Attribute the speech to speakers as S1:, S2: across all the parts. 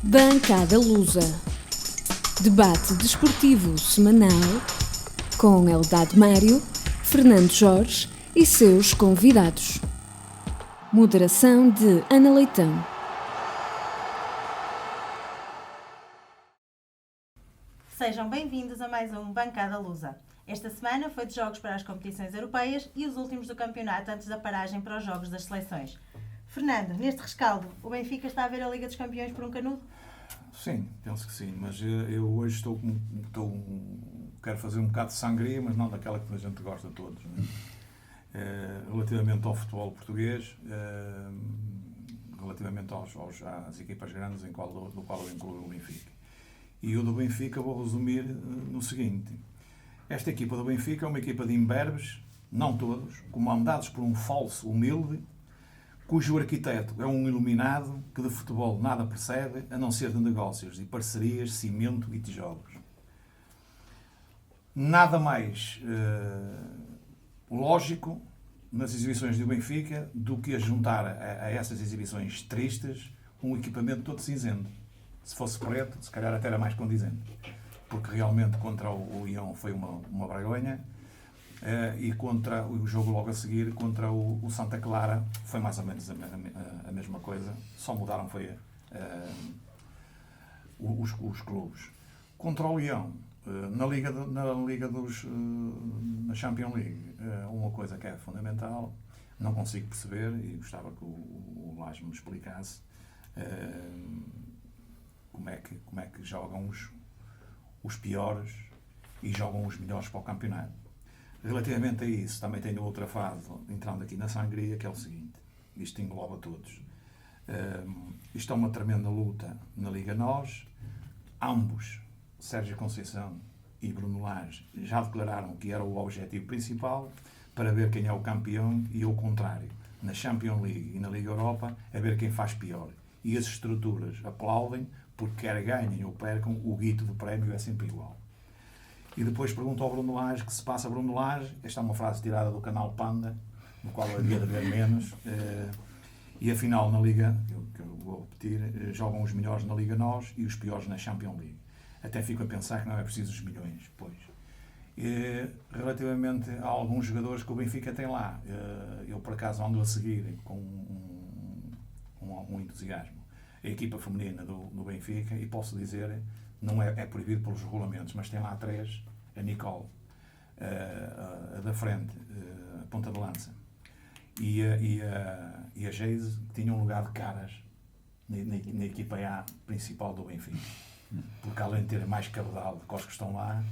S1: Bancada Lusa. Debate desportivo semanal com Eldad Mário, Fernando Jorge e seus convidados. Moderação de Ana Leitão.
S2: Sejam bem-vindos a mais um Bancada Lusa. Esta semana foi de jogos para as competições europeias e os últimos do campeonato antes da paragem para os jogos das seleções. Fernando, neste rescaldo, o Benfica está a ver a Liga dos Campeões por um canudo?
S3: Sim, penso que sim, mas eu hoje quero fazer um bocado de sangria, mas não daquela que a gente gosta todos, né? Relativamente ao futebol português, relativamente às equipas grandes do qual eu incluo o Benfica. E o do Benfica vou resumir no seguinte: esta equipa do Benfica é uma equipa de imberbes, não todos, comandados por um falso humilde, cujo arquiteto é um iluminado que de futebol nada percebe, a não ser de negócios e parcerias, cimento e tijolos. Nada mais lógico nas exibições do Benfica do que a juntar a essas exibições tristes um equipamento todo cinzento. Se fosse preto, se calhar até era mais condizente. Porque realmente contra o Lyon foi uma vergonha. E contra o jogo logo a seguir, contra o Santa Clara, foi mais ou menos a mesma coisa. Só mudaram foi os clubes. Contra o Lyon, na Champions League, uma coisa que é fundamental, não consigo perceber, e gostava que o Lage me explicasse, como é que jogam os piores e jogam os melhores para o campeonato. Relativamente a isso, também tenho outra fase, entrando aqui na sangria, que é o seguinte: isto engloba todos. Isto é uma tremenda luta na Liga NOS. Ambos, Sérgio Conceição e Bruno Lage, já declararam que era o objetivo principal, para ver quem é o campeão, e ao contrário, na Champions League e na Liga Europa, a ver quem faz pior. E as estruturas aplaudem, porque quer ganhem ou percam, o guito do prémio é sempre igual. E depois pergunto ao Bruno Lage que se passa Bruno Lage. Esta é uma frase tirada do canal Panda, no qual eu havia de ver menos. E afinal, na Liga, que eu vou repetir, jogam os melhores na Liga NOS e os piores na Champions League. Até fico a pensar que não é preciso os milhões, pois. Relativamente a alguns jogadores que o Benfica tem lá, eu por acaso ando a seguir com um entusiasmo a equipa feminina do Benfica, e posso dizer, não é proibido pelos regulamentos, mas tem lá três: a Nicole, a da frente, a ponta de lança, e a Geise, que tinha um lugar de caras na equipa A principal do Benfica. Porque além de terem mais cabedal do que os que estão lá,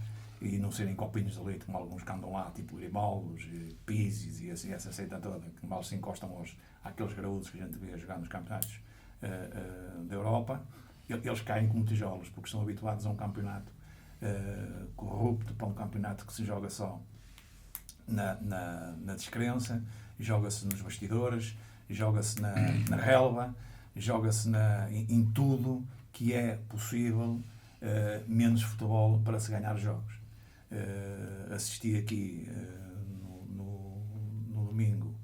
S3: e não serem copinhos de leite como alguns que andam lá, tipo Grimaldos, Pizzi e assim, essa seita toda, que mal se encostam àqueles graúdos que a gente vê jogar nos campeonatos da Europa, eles caem como tijolos, porque estão habituados a um campeonato corrupto, para um campeonato que se joga só na descrença, joga-se nos bastidores, joga-se na relva, joga-se em tudo que é possível, menos futebol para se ganhar jogos. Assisti aqui no domingo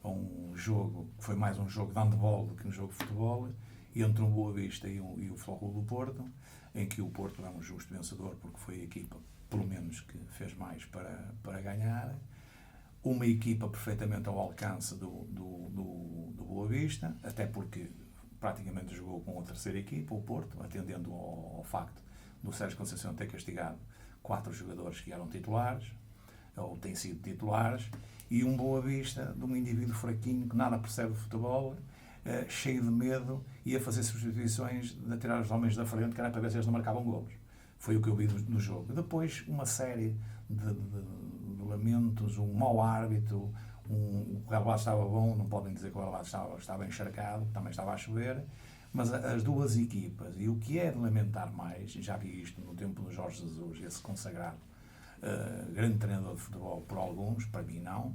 S3: a um jogo que foi mais um jogo de handball do que um jogo de futebol, entre um Boa Vista e o Futebol do Porto, em que o Porto é um justo vencedor, porque foi a equipa, pelo menos, que fez mais para ganhar. Uma equipa perfeitamente ao alcance do Boa Vista, até porque praticamente jogou com a terceira equipa, o Porto, atendendo ao facto do Sérgio Conceição ter castigado 4 jogadores que eram titulares, ou têm sido titulares, e um Boa Vista de um indivíduo fraquinho que nada percebe de futebol, cheio de medo, e a fazer substituições, a tirar os homens da frente, que era para ver se eles não marcavam golos. Foi o que eu vi no jogo. Depois, uma série de lamentos, um mau árbitro, o relvado estava bom, não podem dizer que o relvado estava encharcado, também estava a chover, mas as duas equipas, e o que é de lamentar mais, já vi isto no tempo do Jorge Jesus, esse consagrado grande treinador de futebol por alguns, para mim não,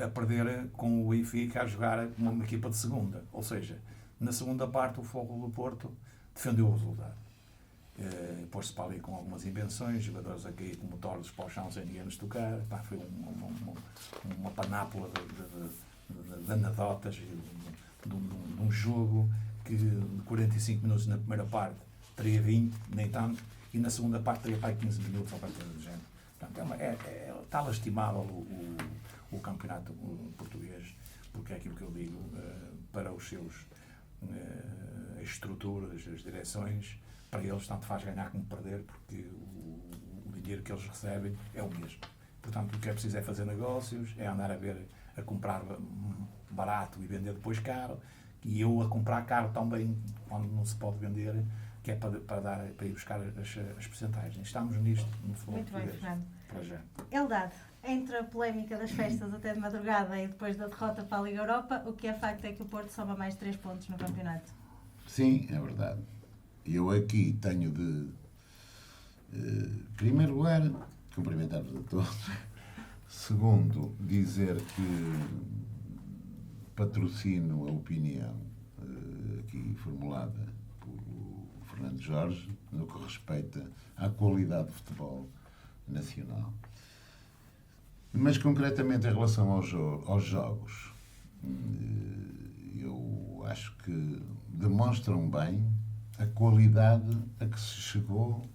S3: a perder com o Benfica a jogar como uma equipa de segunda. Ou seja, na segunda parte o Futebol do Porto defendeu o resultado. Pôs-se para ali com algumas invenções, jogadores a cair como tordos para o chão sem ninguém nos tocar. Foi uma panápula de anedotas, de um jogo que de 45 minutos na primeira parte teria 20, nem tanto, e na segunda parte teria para 15 minutos ou para coisa do género. Portanto, está lastimável o campeonato português, porque é aquilo que eu digo, para os seus as estruturas, as direções, para eles tanto faz ganhar como perder, porque o dinheiro que eles recebem é o mesmo. Portanto, o que é preciso é fazer negócios, é andar a comprar barato e vender depois caro, e eu a comprar caro também, quando não se pode vender, que é para ir buscar as percentagens. Estamos nisto no futebol
S2: Muito bem, Fernando.
S3: para já.
S2: Eldad, entre a polémica das festas até de madrugada e depois da derrota para a Liga Europa, o que é facto é que o Porto soma mais 3 pontos no campeonato.
S4: Sim, é verdade. Eu aqui tenho de, em primeiro lugar, cumprimentar-vos a todos. Segundo, dizer que patrocino a opinião aqui formulada por Fernando Jorge no que respeita à qualidade do futebol nacional. Mas, concretamente, em relação aos jogos, eu acho que demonstram bem a qualidade a que se chegou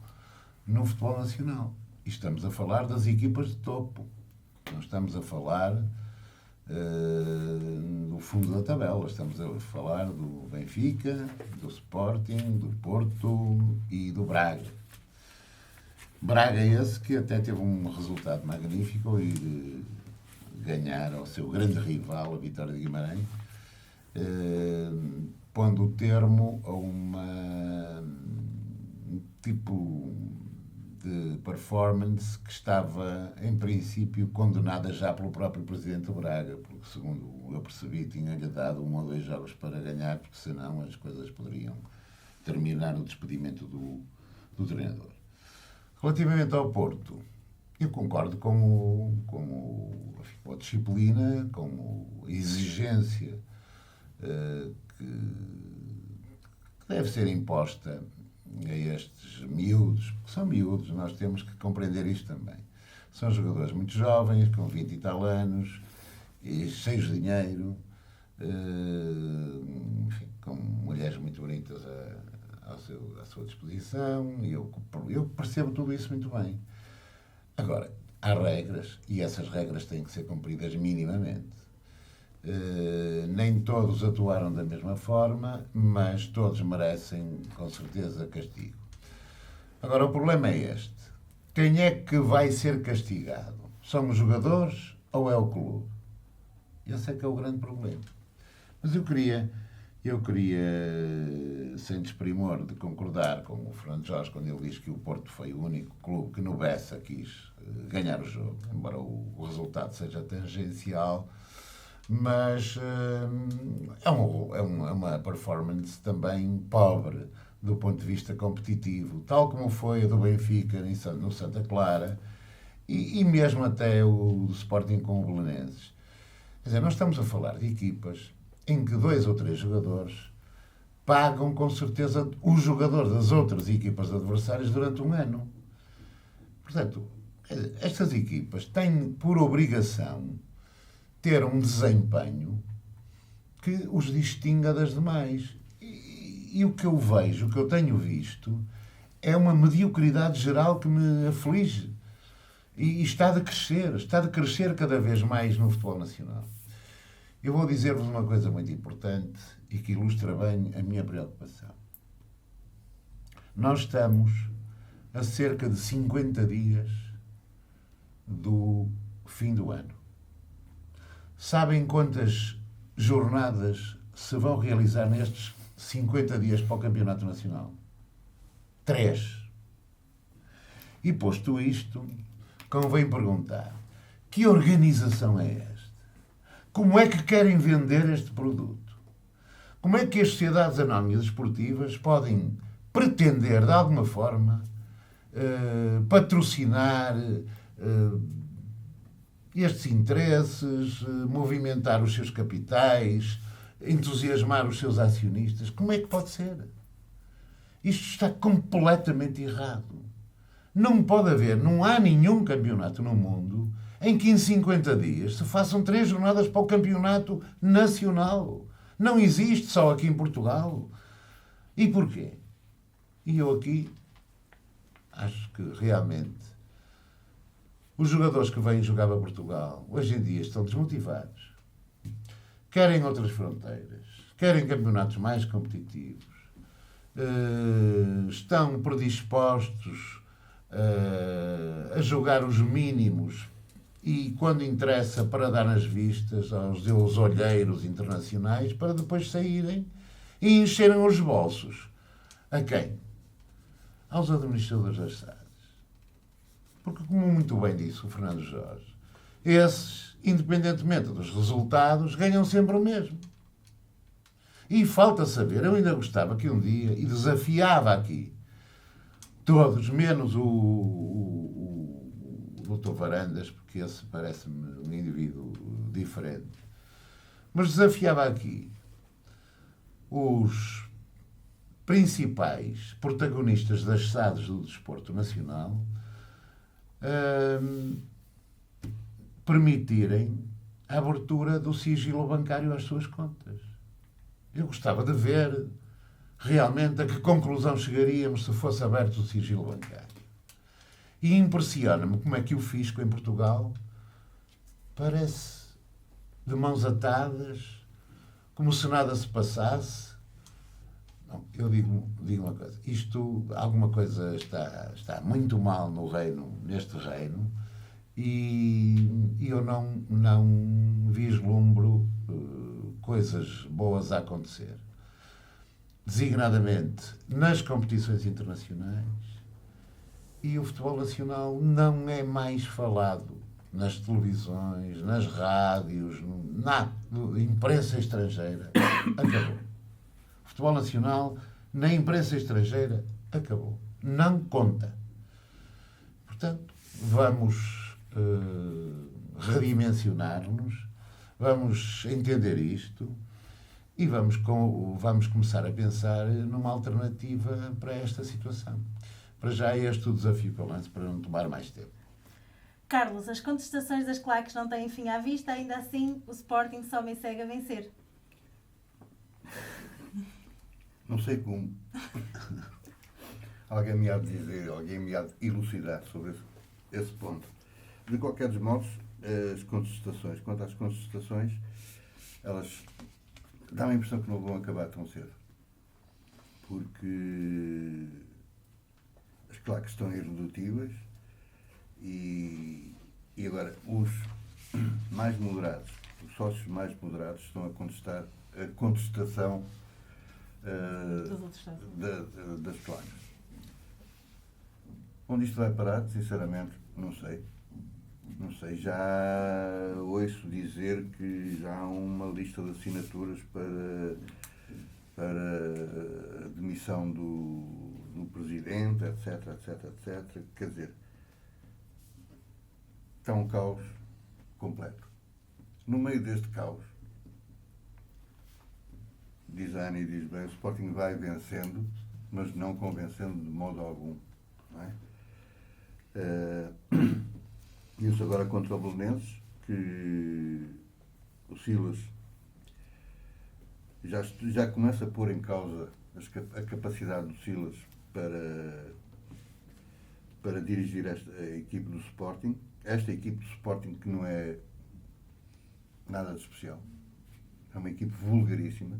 S4: no futebol nacional. E estamos a falar das equipas de topo. Não estamos a falar do fundo da tabela. Estamos a falar do Benfica, do Sporting, do Porto e do Braga. Braga esse que até teve um resultado magnífico ao ir ganhar ao seu grande rival, a Vitória de Guimarães, pondo o termo a um tipo de performance que estava, em princípio, condenada já pelo próprio presidente do Braga, porque, segundo eu percebi, tinha-lhe dado 1 ou 2 jogos para ganhar, porque senão as coisas poderiam terminar no despedimento do treinador. Relativamente ao Porto, eu concordo com a disciplina, com a exigência que deve ser imposta a estes miúdos, que são miúdos, nós temos que compreender isto também. São jogadores muito jovens, com 20 e tal anos, e cheios de dinheiro, enfim, com mulheres muito bonitas à sua disposição, e eu percebo tudo isso muito bem. Agora, há regras, e essas regras têm que ser cumpridas minimamente. Nem todos atuaram da mesma forma, mas todos merecem, com certeza, castigo. Agora, o problema é este. Quem é que vai ser castigado? São os jogadores ou é o clube? Esse é que é o grande problema. Mas eu queria, sem desprimor, de concordar com o Fernando Jorge quando ele diz que o Porto foi o único clube que no Bessa quis ganhar o jogo, embora o resultado seja tangencial, mas é uma performance também pobre do ponto de vista competitivo, tal como foi a do Benfica no Santa Clara e mesmo até o do Sporting com o Belenenses. Quer dizer, nós estamos a falar de equipas em que 2 ou 3 jogadores pagam com certeza os jogadores das outras equipas adversárias durante um ano. Portanto, estas equipas têm por obrigação ter um desempenho que os distinga das demais. E o que eu vejo, o que eu tenho visto, é uma mediocridade geral que me aflige. E está de crescer cada vez mais no futebol nacional. Eu vou dizer-vos uma coisa muito importante e que ilustra bem a minha preocupação. Nós estamos a cerca de 50 dias do fim do ano. Sabem quantas jornadas se vão realizar nestes 50 dias para o Campeonato Nacional? 3. E posto isto, convém perguntar: que organização é esta? Como é que querem vender este produto? Como é que as sociedades anónimas esportivas podem pretender, de alguma forma, patrocinar estes interesses, movimentar os seus capitais, entusiasmar os seus acionistas? Como é que pode ser? Isto está completamente errado. Não pode haver, não há nenhum campeonato no mundo em que em 50 dias se façam 3 jornadas para o campeonato nacional. Não existe, só aqui em Portugal. E porquê? E eu aqui acho que realmente os jogadores que vêm jogar para Portugal hoje em dia estão desmotivados. Querem outras fronteiras, querem campeonatos mais competitivos, estão predispostos a jogar os mínimos e, quando interessa, para dar nas vistas aos seus olheiros internacionais, para depois saírem e encherem os bolsos. A quem? Aos administradores das SADs. Porque, como muito bem disse o Fernando Jorge, esses, independentemente dos resultados, ganham sempre o mesmo. E falta saber, eu ainda gostava que um dia, e desafiava aqui, todos, menos o Dr. Varandas, porque esse parece-me um indivíduo diferente, mas desafiava aqui os principais protagonistas das SADs do desporto nacional permitirem a abertura do sigilo bancário às suas contas. Eu gostava de ver realmente a que conclusão chegaríamos se fosse aberto o sigilo bancário. E impressiona-me como é que o fisco em Portugal parece de mãos atadas, como se nada se passasse. Não, eu digo uma coisa. Alguma coisa está muito mal no reino, neste reino, e eu não vislumbro coisas boas a acontecer. Designadamente nas competições internacionais, e o futebol nacional não é mais falado nas televisões, nas rádios, na imprensa estrangeira. Acabou. O futebol nacional na imprensa estrangeira acabou. Não conta. Portanto, vamos redimensionar-nos, vamos entender isto e vamos começar a pensar numa alternativa para esta situação. Para já é este o desafio que eu lanço, para não tomar mais tempo.
S2: Carlos, as contestações das claques não têm fim à vista, ainda assim o Sporting só me segue a vencer.
S5: Não sei como. Alguém me há de dizer, alguém me há de elucidar sobre esse ponto. De qualquer dos modos, as contestações, quanto às contestações, elas dão a impressão que não vão acabar tão cedo. Porque as claques estão irredutíveis e agora os mais moderados, os sócios mais moderados estão a contestar a contestação das claques. Onde isto vai parar, sinceramente, não sei. Não sei, já ouço dizer que já há uma lista de assinaturas para a demissão do presidente, etc, etc, etc. Quer dizer, está um caos completo. No meio deste caos, diz a Ana e diz bem, o Sporting vai vencendo, mas não convencendo de modo algum. Não é? Isso agora contra o Belenenses, que o Silas já começa a pôr em causa a capacidade do Silas para dirigir a equipe do Sporting. Esta equipe do Sporting que não é nada de especial. É uma equipe vulgaríssima.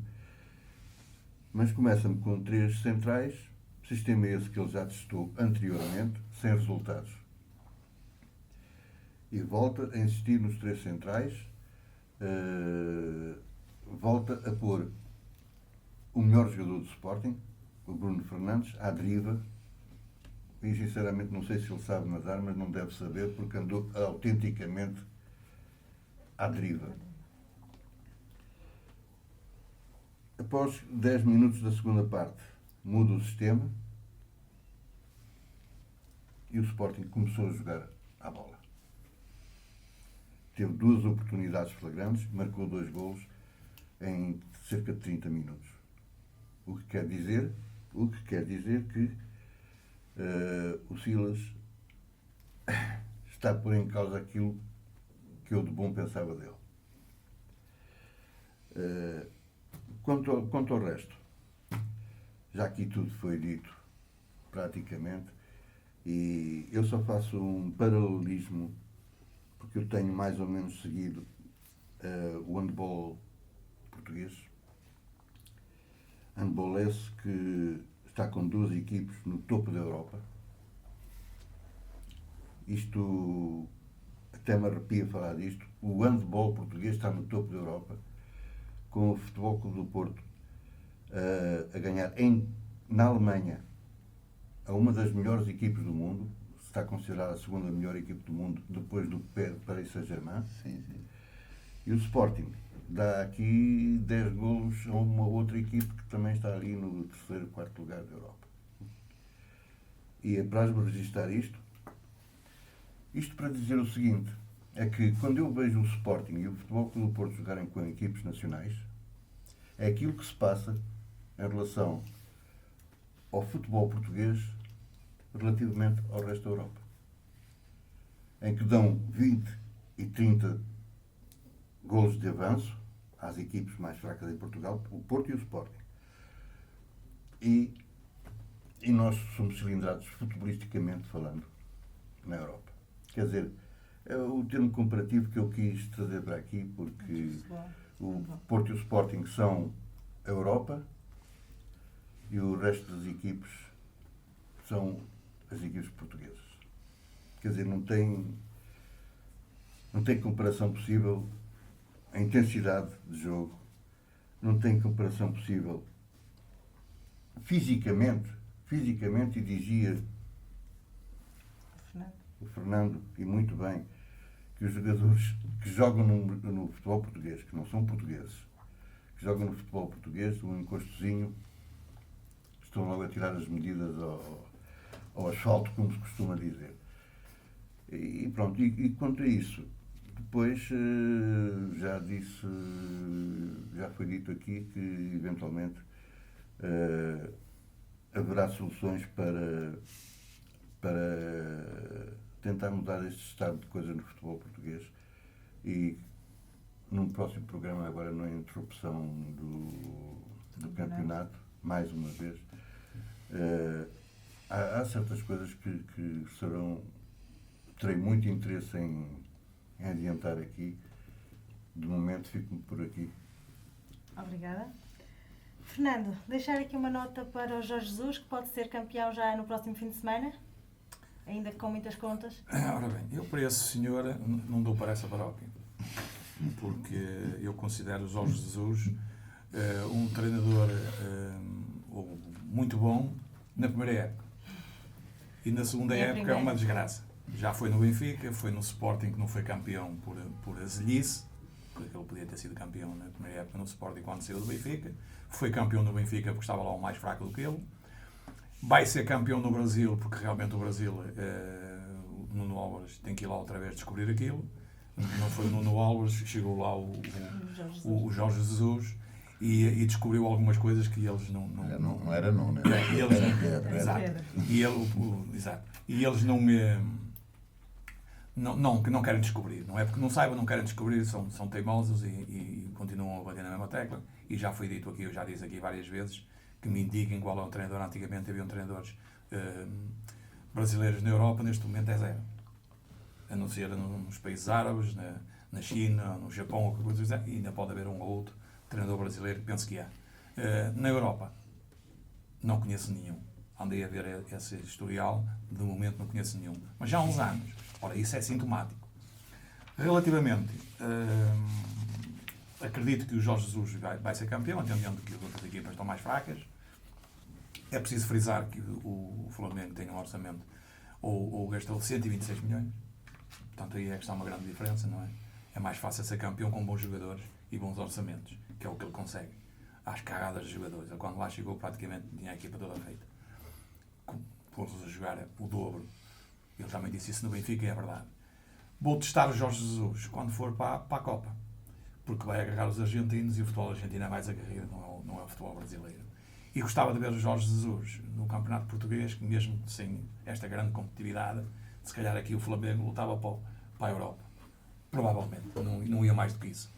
S5: Mas começa-me com 3 centrais, sistema esse que ele já testou anteriormente, sem resultados. E volta a insistir nos 3 centrais, volta a pôr o melhor jogador do Sporting, o Bruno Fernandes, à deriva, e sinceramente não sei se ele sabe nadar, mas não deve saber, porque andou autenticamente à deriva. Após 10 minutos da segunda parte, muda o sistema e o Sporting começou a jogar à bola. Teve 2 oportunidades flagrantes, marcou 2 golos em cerca de 30 minutos. O que quer dizer que o Silas está a pôr em causa aquilo que eu de bom pensava dele. Quanto ao resto, já aqui tudo foi dito, praticamente, e eu só faço um paralelismo, porque eu tenho mais ou menos seguido o handball português. Handball esse que está com 2 equipes no topo da Europa. Isto, até me arrepia falar disto, o handball português está no topo da Europa, com o Futebol Clube do Porto a ganhar na Alemanha a uma das melhores equipes do mundo, está considerada a segunda melhor equipe do mundo, depois do Paris Saint-Germain.
S4: Sim, sim.
S5: E o Sporting dá aqui 10 golos a uma outra equipe que também está ali no 3º, 4º lugar da Europa. E é para registrar isto para dizer o seguinte, é que quando eu vejo o Sporting e o Futebol Clube do Porto jogarem com equipes nacionais, é aquilo que se passa em relação ao futebol português relativamente ao resto da Europa, em que dão 20 e 30 golos de avanço às equipes mais fracas em Portugal, o Porto e o Sporting. E nós somos cilindrados futebolisticamente falando na Europa. Quer dizer, é o termo comparativo que eu quis trazer para aqui, porque o Porto e o Sporting são a Europa e o resto das equipes são as equipes portuguesas. Quer dizer, não tem comparação possível a intensidade de jogo, não tem comparação possível fisicamente, e dizia o Fernando, e muito bem, que os jogadores que jogam no futebol português, que não são portugueses, que jogam no futebol português, um encostozinho, estão logo a tirar as medidas ao asfalto, como se costuma dizer. E pronto, e quanto a isso, depois já foi dito aqui que eventualmente haverá soluções para tentar mudar este estado de coisas no futebol português, e num próximo programa, agora na interrupção do campeonato, mais uma vez, há certas coisas que terei muito interesse em adiantar aqui. De momento fico-me por aqui.
S2: Obrigada. Fernando, deixar aqui uma nota para o Jorge Jesus, que pode ser campeão já no próximo fim de semana, ainda com muitas contas.
S3: Ora bem, eu para esse senhor não dou para essa paróquia, porque eu considero o Jorge Jesus um treinador muito bom na primeira época, e na segunda época é uma desgraça. Já foi no Benfica, foi no Sporting, que não foi campeão por azelice, porque ele podia ter sido campeão na primeira época no Sporting quando saiu do Benfica. Foi campeão no Benfica porque estava lá o mais fraco do que ele. Vai ser campeão no Brasil, porque realmente o Brasil, o Nuno Álvares tem que ir lá outra vez descobrir aquilo. Não foi o Nuno Álvares, chegou lá o Jorge Jesus e descobriu algumas coisas que eles não
S4: era Nuno.
S3: Exato. E eles não querem descobrir. Não é porque não saibam, não querem descobrir, são teimosos e continuam a bater na mesma tecla. E já foi dito aqui, eu já disse aqui várias vezes, que me indiquem qual é o treinador. Antigamente haviam treinadores brasileiros na Europa, neste momento é zero. A não ser nos países árabes, na China, no Japão, ou qualquer coisa, e ainda pode haver um ou outro treinador brasileiro, penso que há. Na Europa, não conheço nenhum. Andei a ver esse historial, de momento não conheço nenhum. Mas já há uns anos. Ora, isso é sintomático. Relativamente, acredito que o Jorge Jesus vai ser campeão, entendendo que as outras equipas estão mais fracas. É preciso frisar que o Flamengo tem um orçamento, ou gastou 126 milhões. Portanto, aí é que está uma grande diferença, não é? É mais fácil ser campeão com bons jogadores e bons orçamentos, que é o que ele consegue. Às cagadas de jogadores. Ele, quando lá chegou, praticamente tinha a equipa toda feita. Pôs-os a jogar o dobro. Ele também disse isso no Benfica e é verdade. Vou testar o Jorge Jesus quando for para a Copa, porque vai agarrar os argentinos e o futebol argentino é mais aguerrido, não é o futebol brasileiro. E gostava de ver o Jorge Jesus no Campeonato Português, que mesmo sem esta grande competitividade, se calhar aqui o Flamengo lutava para a Europa. Provavelmente, não ia mais do que isso.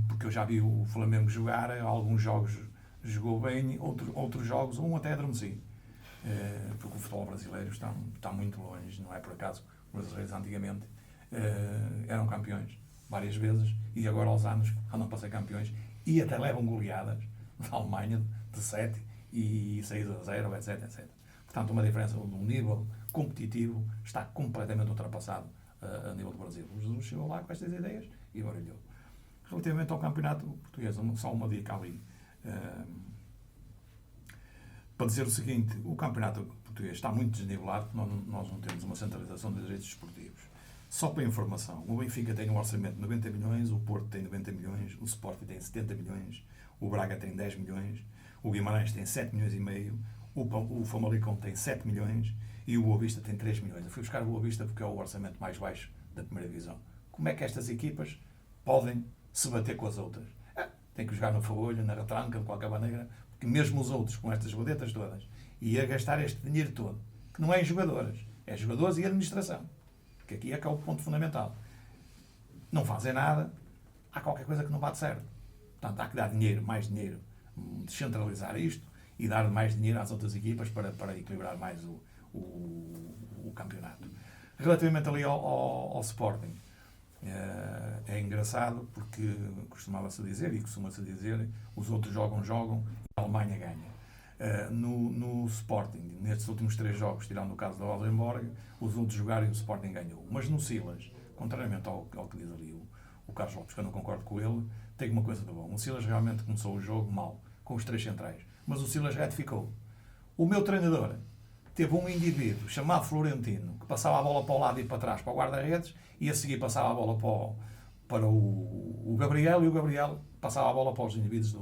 S3: Porque eu já vi o Flamengo jogar alguns jogos jogou bem outros jogos, um até adormeci. Porque o futebol brasileiro está muito longe, não é por acaso. Os brasileiros antigamente eram campeões várias vezes e agora aos anos andam para ser campeões e até levam goleadas da Alemanha de 7 e 6-0, etc. Portanto, uma diferença, um nível competitivo está completamente ultrapassado a nível do Brasil. O Jesus chegou lá com estas ideias e baralhou. Relativamente ao campeonato português, só uma dica ali. Para dizer o seguinte, o campeonato português está muito desnivelado, nós não temos uma centralização de direitos desportivos. Só para informação, o Benfica tem um orçamento de 90 milhões, o Porto tem 90 milhões, o Sporting tem 70 milhões, o Braga tem 10 milhões, o Guimarães tem 7 milhões e meio, o Famalicão tem 7 milhões e o Boa Vista tem 3 milhões. Eu fui buscar o Boa Vista porque é o orçamento mais baixo da primeira divisão. Como é que estas equipas podem se bater com as outras? Tem que jogar no Folha, na retranca, de qualquer maneira, porque mesmo os outros, com estas vadetas todas, e a gastar este dinheiro todo, que não é em jogadores, é jogadores e administração, que aqui é que é o ponto fundamental. Não fazem nada, há qualquer coisa que não bate certo. Portanto, há que dar dinheiro, mais dinheiro, descentralizar isto e dar mais dinheiro às outras equipas para equilibrar mais o campeonato. Relativamente ali ao Sporting, é engraçado porque costumava-se dizer, e costuma-se dizer, os outros jogam e a Alemanha ganha. No Sporting, nestes últimos 3 jogos, tirando o caso da Oldenborg, os outros jogaram e o Sporting ganhou. Mas no Silas, contrariamente ao que diz ali o Carlos Lopes, que eu não concordo com ele, tem uma coisa de bom. O Silas realmente começou o jogo mal, com os 3 centrais. Mas o Silas retificou. O meu treinador teve um indivíduo chamado Florentino, que passava a bola para o lado e para trás, para o guarda-redes, e a seguir passava a bola para o Gabriel, e o Gabriel passava a bola para os indivíduos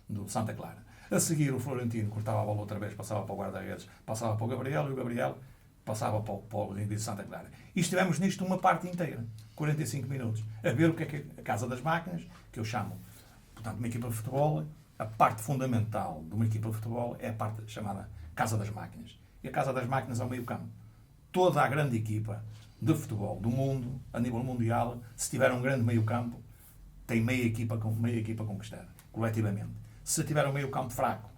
S3: do Santa Clara. A seguir, o Florentino cortava a bola outra vez, passava para o guarda-redes, passava para o Gabriel, e o Gabriel passava para o indivíduo de Santa Clara. E estivemos nisto uma parte inteira, 45 minutos, a ver o que é a Casa das Máquinas, que eu chamo, portanto, uma equipa de futebol. A parte fundamental de uma equipa de futebol é a parte chamada Casa das Máquinas. E a Casa das Máquinas é o meio-campo. Toda a grande equipa de futebol do mundo, a nível mundial, se tiver um grande meio-campo, tem meia equipa conquistada, coletivamente. Se tiver um meio-campo fraco,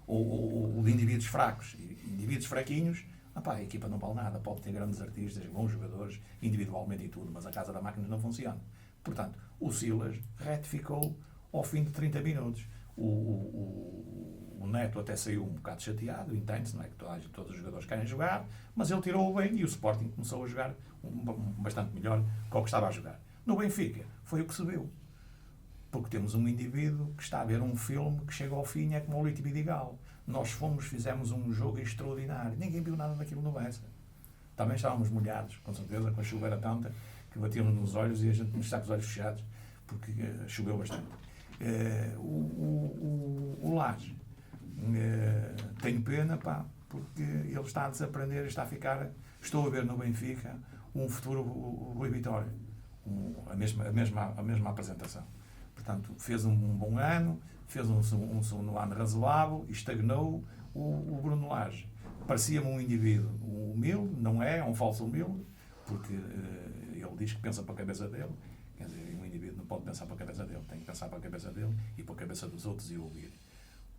S3: ou de indivíduos fracos e indivíduos fraquinhos, a equipa não vale nada. Pode ter grandes artistas, bons jogadores, individualmente e tudo, mas a Casa das Máquinas não funciona. Portanto, o Silas retificou ao fim de 30 minutos. O Neto até saiu um bocado chateado, entende-se, não é? Que todos os jogadores querem jogar, mas ele tirou-o bem e o Sporting começou a jogar bastante melhor que o que estava a jogar. No Benfica, foi o que se viu. Porque temos um indivíduo que está a ver um filme que chega ao fim, é como o Lito Vidigal. Nós fizemos um jogo extraordinário. Ninguém viu nada daquilo no Bessa. Também estávamos molhados, com certeza, com a chuva era tanta que batiam-nos nos olhos e a gente está com os olhos fechados, porque choveu bastante. O Laje, tenho pena, porque ele está a desaprender, está a ficar. Estou a ver no Benfica um futuro Rui Vitória, a mesma apresentação. Portanto, fez um bom ano, fez um segundo ano razoável, estagnou. O Bruno Lage parecia-me um indivíduo humilde, não é um falso humilde, porque ele diz que pensa para a cabeça dele. Quer dizer, um indivíduo não pode pensar para a cabeça dele, tem que pensar para a cabeça dele e para a cabeça dos outros e ouvir.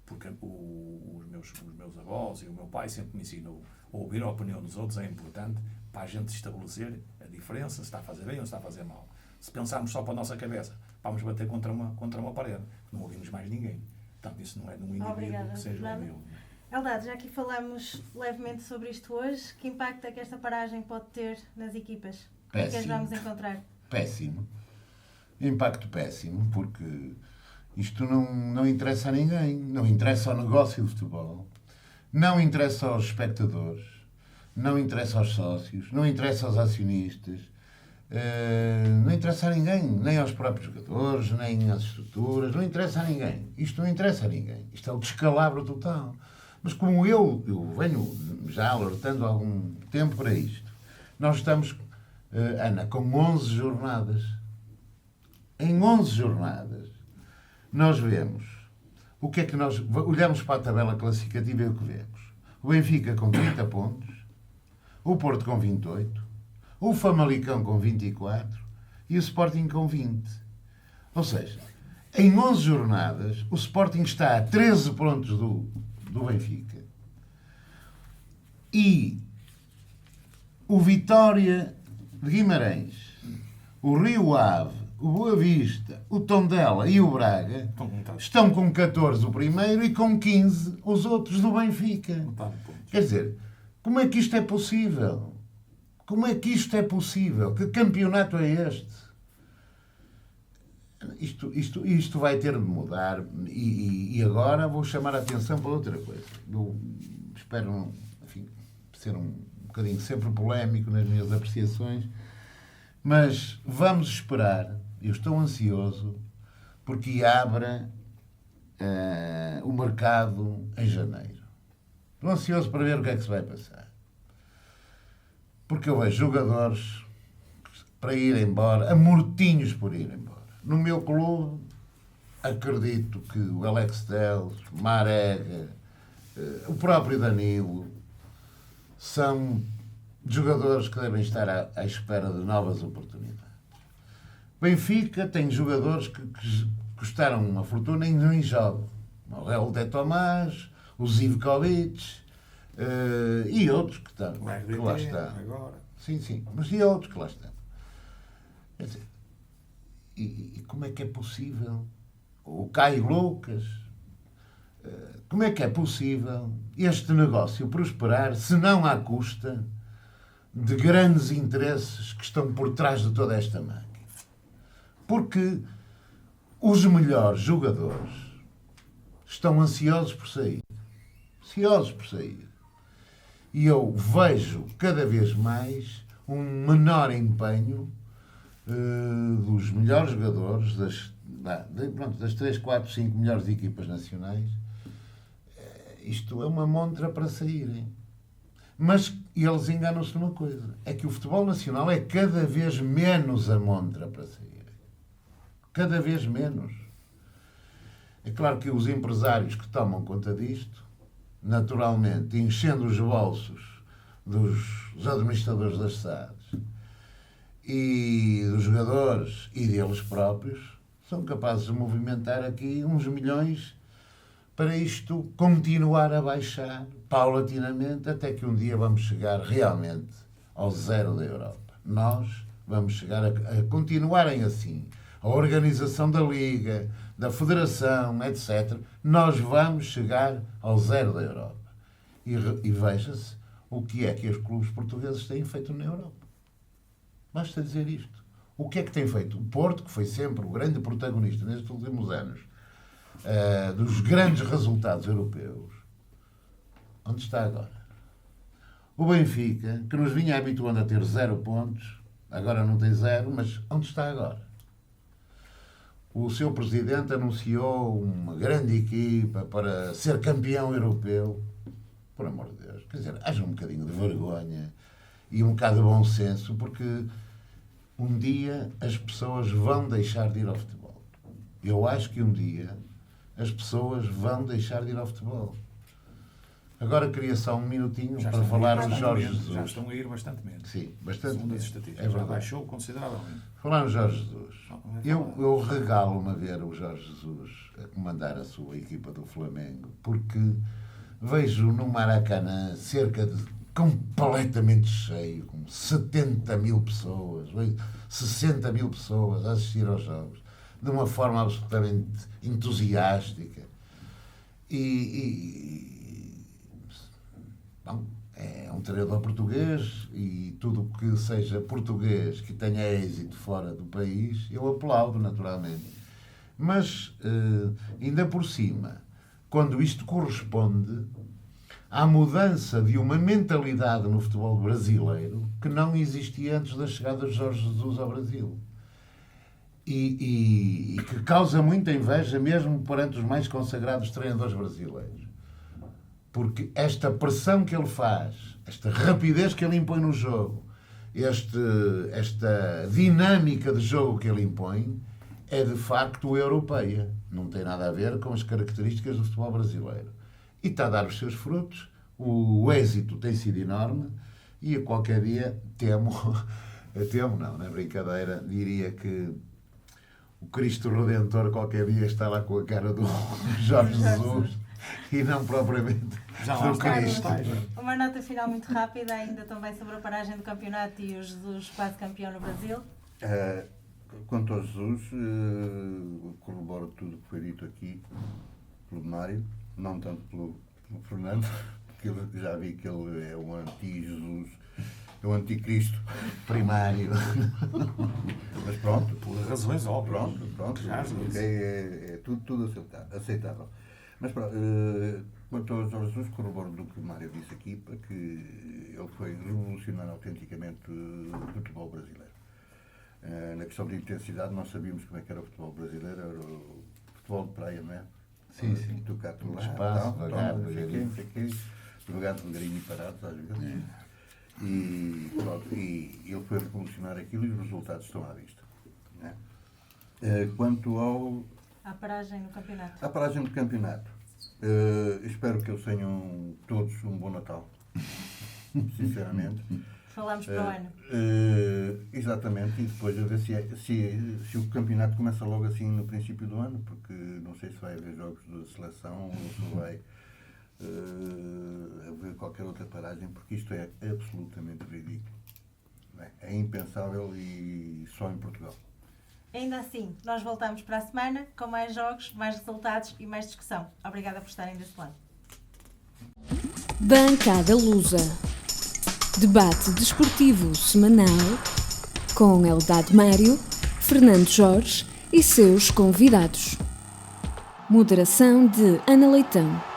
S3: Porque os meus avós e o meu pai sempre me ensinou a ouvir a opinião dos outros é importante para a gente estabelecer a diferença, se está a fazer bem ou se está a fazer mal. Se pensarmos só para a nossa cabeça, vamos bater contra uma parede, não ouvimos mais ninguém. Portanto, isso não é de um indivíduo que seja humilde.
S2: Eldad, já aqui falamos levemente sobre isto hoje, que impacto é que esta paragem pode ter nas equipas? O que é que as vamos encontrar?
S4: Péssimo. Impacto péssimo, porque isto não interessa a ninguém. Não interessa ao negócio do futebol, não interessa aos espectadores, não interessa aos sócios, não interessa aos acionistas, não interessa a ninguém, nem aos próprios jogadores, nem às estruturas, não interessa a ninguém. Isto não interessa a ninguém. Isto é o descalabro total. Mas como eu venho já alertando há algum tempo para isto, nós estamos, Ana, com 11 jornadas. Em 11 jornadas, nós vemos o que é que nós olhamos para a tabela classificativa e o que vemos. O Benfica com 30 pontos, o Porto com 28, o Famalicão com 24 e o Sporting com 20. Ou seja, em 11 jornadas, o Sporting está a 13 pontos do Benfica. E o Vitória de Guimarães, o Rio Ave, o Boa Vista, o Tondela e o Braga estão com 14 o primeiro e com 15 os outros do Benfica. Quer dizer, como é que isto é possível? Como é que isto é possível? Que campeonato é este? Isto vai ter de mudar e agora vou chamar a atenção para outra coisa. Eu espero, enfim, ser um bocadinho sempre polémico nas minhas apreciações, mas vamos esperar, eu estou ansioso, porque abra o mercado em janeiro. Estou ansioso para ver o que é que se vai passar. Porque eu vejo jogadores para ir embora, amortinhos por ir embora. No meu clube, acredito que o Alex Telles, Marega, o próprio Danilo, são jogadores que devem estar à espera de novas oportunidades. Benfica tem jogadores que custaram uma fortuna e não jogam. O Raul de Tomás, o Zivkovic e outros que lá estão.
S3: Agora.
S4: Sim, mas e outros que lá estão. Quer dizer, e como é que é possível? O Caio Lucas, como é que é possível este negócio prosperar se não à custa de grandes interesses que estão por trás de toda esta máquina? Porque os melhores jogadores estão ansiosos por sair. Ansiosos por sair. E eu vejo cada vez mais um menor empenho dos melhores jogadores, das 3, 4, 5 melhores equipas nacionais. Isto é uma montra para saírem. Mas eles enganam-se numa coisa. É que o futebol nacional é cada vez menos a montra para saírem. Cada vez menos. É claro que os empresários que tomam conta disto, naturalmente, enchendo os bolsos dos administradores das SADs e dos jogadores e deles próprios, são capazes de movimentar aqui uns milhões para isto continuar a baixar paulatinamente até que um dia vamos chegar realmente ao zero da Europa. Nós vamos chegar a continuarem assim. A organização da Liga, da Federação, etc. Nós vamos chegar ao zero da Europa. E veja-se o que é que os clubes portugueses têm feito na Europa. Basta dizer isto. O que é que tem feito? O Porto, que foi sempre o grande protagonista nestes últimos anos dos grandes resultados europeus, onde está agora? O Benfica, que nos vinha habituando a ter 0 pontos, agora não tem 0, mas onde está agora? O seu presidente anunciou uma grande equipa para ser campeão europeu. Por amor de Deus. Quer dizer, haja um bocadinho de vergonha e um bocado de bom senso, porque um dia as pessoas vão deixar de ir ao futebol. Eu acho que um dia as pessoas vão deixar de ir ao futebol. Agora queria só um minutinho para falar do Jorge Jesus.
S3: Já estão a ir bastante menos.
S4: Sim, bastante
S3: menos.
S4: estatísticas.
S3: É
S4: verdade.
S3: já baixou consideravelmente.
S4: Falar no Jorge Jesus. Eu regalo-me a ver o Jorge Jesus a comandar a sua equipa do Flamengo, porque vejo no Maracanã cerca de completamente cheio, com 70 mil pessoas, 60 mil pessoas a assistir aos jogos, de uma forma absolutamente entusiástica. Bom, é um treinador português e tudo o que seja português que tenha êxito fora do país, eu aplaudo naturalmente. Mas, ainda por cima, quando isto corresponde à mudança de uma mentalidade no futebol brasileiro que não existia antes da chegada de Jorge Jesus ao Brasil. E que causa muita inveja mesmo perante os mais consagrados treinadores brasileiros. Porque esta pressão que ele faz, esta rapidez que ele impõe no jogo, esta dinâmica de jogo que ele impõe, é de facto europeia. Não tem nada a ver com as características do futebol brasileiro. E está a dar os seus frutos. O êxito tem sido enorme e a qualquer dia temo não é brincadeira, diria que o Cristo Redentor qualquer dia está lá com a cara do Jorge Jesus e não propriamente
S3: Já lá
S4: do
S3: está,
S4: Cristo.
S3: está.
S2: Uma nota final muito rápida, ainda também sobre a paragem do campeonato e o Jesus quase campeão no Brasil.
S5: Quanto ao Jesus, corroboro tudo o que foi dito aqui pelo Mário, não tanto pelo Fernando, porque eu já vi que ele é um anti-Jesus, é um anticristo
S4: Primário.
S5: mas pronto,
S3: Por razões óbvias.
S5: pronto,
S3: Já
S5: ok,
S3: disse.
S5: é tudo aceitável. Mas pronto, quanto ao Jorge Jesus, corroboro do que o Mário disse aqui, para que ele foi revolucionar autenticamente o futebol brasileiro. Na questão de intensidade, nós sabíamos como é que era o futebol brasileiro, era o futebol de praia, não é?
S4: Sim, sim.
S5: Tocar tudo lá,
S4: Espaço,
S5: tal,
S4: devagar,
S5: não sei o quê,
S4: devagarinho.
S5: não sei o quê, devagarinho e parado, às vezes. E pronto, e ele foi revolucionar aquilo e os resultados estão à vista. Né? Quanto
S2: À paragem no campeonato.
S5: à paragem do campeonato, espero que eles tenham todos um bom Natal, sinceramente.
S2: Falamos para o ano.
S5: Exatamente, e depois a ver se o campeonato começa logo assim no princípio do ano, porque não sei se vai haver jogos de seleção ou se vai haver qualquer outra paragem, porque isto é absolutamente ridículo. É impensável e só em Portugal.
S2: Ainda assim, nós voltamos para a semana com mais jogos, mais resultados e mais discussão. Obrigada por estarem desse lado.
S1: Bancada Lusa. Debate desportivo semanal com Eldad Mário, Fernando Jorge e seus convidados. Moderação de Ana Leitão.